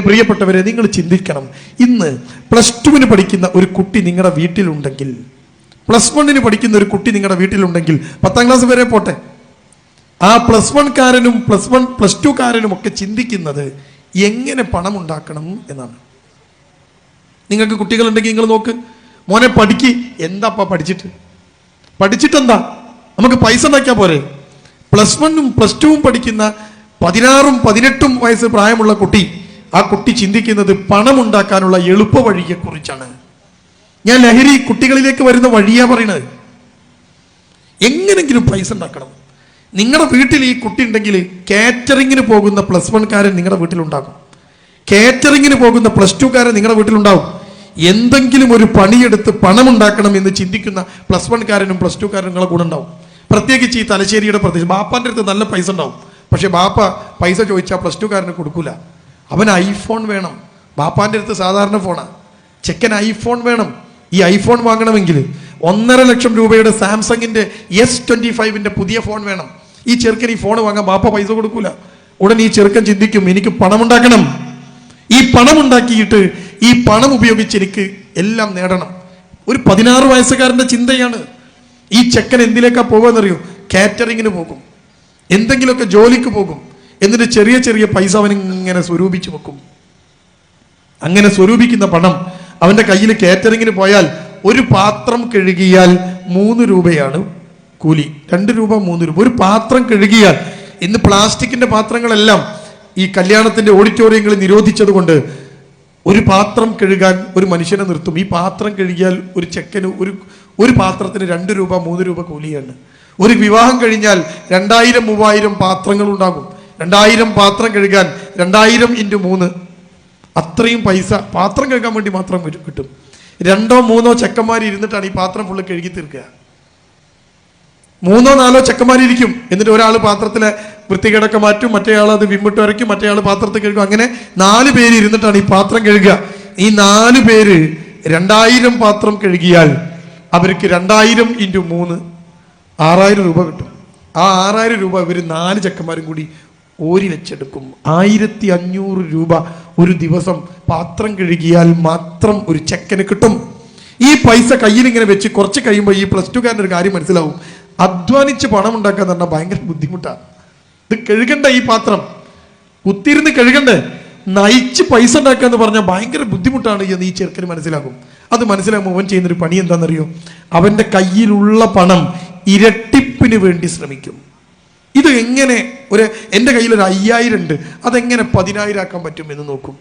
പ്രിയപ്പെട്ടവരെ, നിങ്ങൾ ചിന്തിക്കണം. ഇന്ന് +2 പഠിക്കുന്ന ഒരു കുട്ടി നിങ്ങളുടെ വീട്ടിലുണ്ടെങ്കിൽ, +1 പഠിക്കുന്ന ഒരു കുട്ടി നിങ്ങളുടെ വീട്ടിലുണ്ടെങ്കിൽ, 10ാം ക്ലാസ് വരെ പോട്ടെ, ആ +1 കാരനും +2 കാരനും ഒക്കെ ചിന്തിക്കുന്നത് എങ്ങനെ പണം ഉണ്ടാക്കണം എന്നാണ്. നിങ്ങൾക്ക് കുട്ടികളുണ്ടെങ്കിൽ നിങ്ങൾ നോക്ക്, മോനെ പഠിക്ക്. എന്താപ്പാ പഠിച്ചിട്ടെന്താ, നമുക്ക് പൈസ ഉണ്ടാക്കിയാൽ പോരെ? +1ഉം +2ഉം പഠിക്കുന്ന 16ഉം 18ഉം വയസ്സ് പ്രായമുള്ള കുട്ടി, ആ കുട്ടി ചിന്തിക്കുന്നത് പണം ഉണ്ടാക്കാനുള്ള എളുപ്പ വഴിയെ കുറിച്ചാണ്. ഞാൻ ലഹരി കുട്ടികളിലേക്ക് വരുന്ന വഴിയാ പറയുന്നത്. എങ്ങനെങ്കിലും പൈസ ഉണ്ടാക്കണം. നിങ്ങളുടെ വീട്ടിൽ ഈ കുട്ടി ഉണ്ടെങ്കിൽ കാറ്ററിങ്ങിന് പോകുന്ന +1 കാരൻ നിങ്ങളുടെ വീട്ടിലുണ്ടാകും, കാറ്ററിങ്ങിന് പോകുന്ന +2 കാരൻ നിങ്ങളുടെ വീട്ടിലുണ്ടാവും. എന്തെങ്കിലും ഒരു പണിയെടുത്ത് പണം ഉണ്ടാക്കണം എന്ന് ചിന്തിക്കുന്ന +1 കാരനും +2 കാരനും നിങ്ങളെ കൂടെ ഉണ്ടാവും. പ്രത്യേകിച്ച് ഈ തലശ്ശേരിയുടെ പ്രദേശം, ബാപ്പാൻ്റെ അടുത്ത് നല്ല പൈസ ഉണ്ടാവും, പക്ഷെ ബാപ്പ പൈസ ചോദിച്ചാൽ +2 കാരന് കൊടുക്കൂല. അവൻ ഐഫോൺ വേണം. ബാപ്പാൻ്റെ അടുത്ത് സാധാരണ ഫോണാണ്, ചെക്കൻ ഐഫോൺ വേണം. ഈ ഐഫോൺ വാങ്ങണമെങ്കിൽ 1.5 ലക്ഷം രൂപയുടെ സാംസങ്ങിന്റെ S25 പുതിയ ഫോൺ വേണം. ഈ ചെറുക്കൻ ഈ ഫോൺ വാങ്ങാൻ ബാപ്പ പൈസ കൊടുക്കൂല. ഉടനെ ഈ ചെറുക്കൻ ചിന്തിക്കും, എനിക്ക് പണം ഉണ്ടാക്കണം, ഈ പണം ഉണ്ടാക്കിയിട്ട് ഈ പണം ഉപയോഗിച്ച് എനിക്ക് എല്ലാം നേടണം. ഒരു 16 വയസ്സുകാരന്റെ ചിന്തയാണ്. ഈ ചെക്കൻ എന്തിലേക്കാ പോകുമെന്നറിയോ? കാറ്ററിങ്ങിന് പോകും, എന്തെങ്കിലുമൊക്കെ ജോലിക്ക് പോകും. എന്നിട്ട് ചെറിയ ചെറിയ പൈസ അവനിങ്ങനെ സ്വരൂപിച്ചു വെക്കും. അങ്ങനെ സ്വരൂപിക്കുന്ന പണം അവന്റെ കയ്യിൽ കാറ്ററിങ്ങിന് പോയാൽ ഒരു പാത്രം കഴുകിയാൽ 3 രൂപയാണ് കൂലി. 2 രൂപ 3 രൂപ ഒരു പാത്രം കഴുകിയാൽ. ഇന്ന് പ്ലാസ്റ്റിക്കിന്റെ പാത്രങ്ങളെല്ലാം ഈ കല്യാണത്തിന്റെ ഓഡിറ്റോറിയങ്ങളിൽ നിരോധിച്ചത് കൊണ്ട് ഒരു പാത്രം കഴുകാൻ ഒരു മനുഷ്യനെ നിർത്തും. ഈ പാത്രം കഴുകിയാൽ ഒരു ചെക്കന് ഒരു പാത്രത്തിന് 2 രൂപ 3 രൂപ കൂലിയാണ്. ഒരു വിവാഹം കഴിഞ്ഞാൽ 2000 3000 പാത്രങ്ങൾ ഉണ്ടാകും. 2000 പാത്രം കഴുകാൻ 2000 × 3, അത്രയും പൈസ പാത്രം കഴുകാൻ വേണ്ടി മാത്രം കിട്ടും. 2 3 ചെക്കന്മാർ ഇരുന്നിട്ടാണ് ഈ പാത്രം ഫുള്ള് കഴുകി തീർക്കുക. 3 4 ചെക്കന്മാർ ഇരിക്കും. എന്നിട്ട് ഒരാൾ പാത്രത്തിലെ വൃത്തികേടൊക്കെ മാറ്റും, മറ്റേയാൾ അത് വിമ്മിട്ട് വരയ്ക്കും, മറ്റേയാൾ പാത്രത്തിൽ കഴുകും. അങ്ങനെ 4 പേര് ഇരുന്നിട്ടാണ് ഈ പാത്രം കഴുകുക. ഈ 4 പേര് 2000 പാത്രം കഴുകിയാൽ അവർക്ക് 2000 × 3 6000 രൂപ കിട്ടും. ആ 6000 രൂപ ഇവർ 4 ചെക്കന്മാരും കൂടി ഓരി വെച്ചെടുക്കും. 1500 രൂപ ഒരു ദിവസം പാത്രം കഴുകിയാൽ മാത്രം ഒരു ചെക്കന് കിട്ടും. ഈ പൈസ കയ്യിൽ ഇങ്ങനെ വെച്ച് കുറച്ച് കഴിയുമ്പോൾ ഈ +2 കാരൻ്റെ ഒരു കാര്യം മനസ്സിലാവും. അധ്വാനിച്ച് പണം ഉണ്ടാക്കാൻ പറഞ്ഞാൽ ഭയങ്കര ബുദ്ധിമുട്ടാണ്. ഇത് കഴുകണ്ട, ഈ പാത്രം കുത്തിയിരുന്ന് കഴുകണ്ടേ, നയിച്ച് പൈസ ഉണ്ടാക്കുക എന്ന് പറഞ്ഞാൽ ഭയങ്കര ബുദ്ധിമുട്ടാണ് എന്ന് ഈ ചെറുക്കന് മനസ്സിലാക്കും. അത് മനസ്സിലാകുമ്പോൾ അവൻ ചെയ്യുന്നൊരു പണി എന്താണെന്നറിയോ? അവൻ്റെ കയ്യിലുള്ള പണം ഇരട്ടിപ്പിന് വേണ്ടി ശ്രമിക്കും. ഇത് എങ്ങനെ എൻ്റെ കയ്യിൽ ഒരു 5000 ഉണ്ട്, അതെങ്ങനെ 10000 ആക്കാൻ പറ്റും എന്ന് നോക്കും.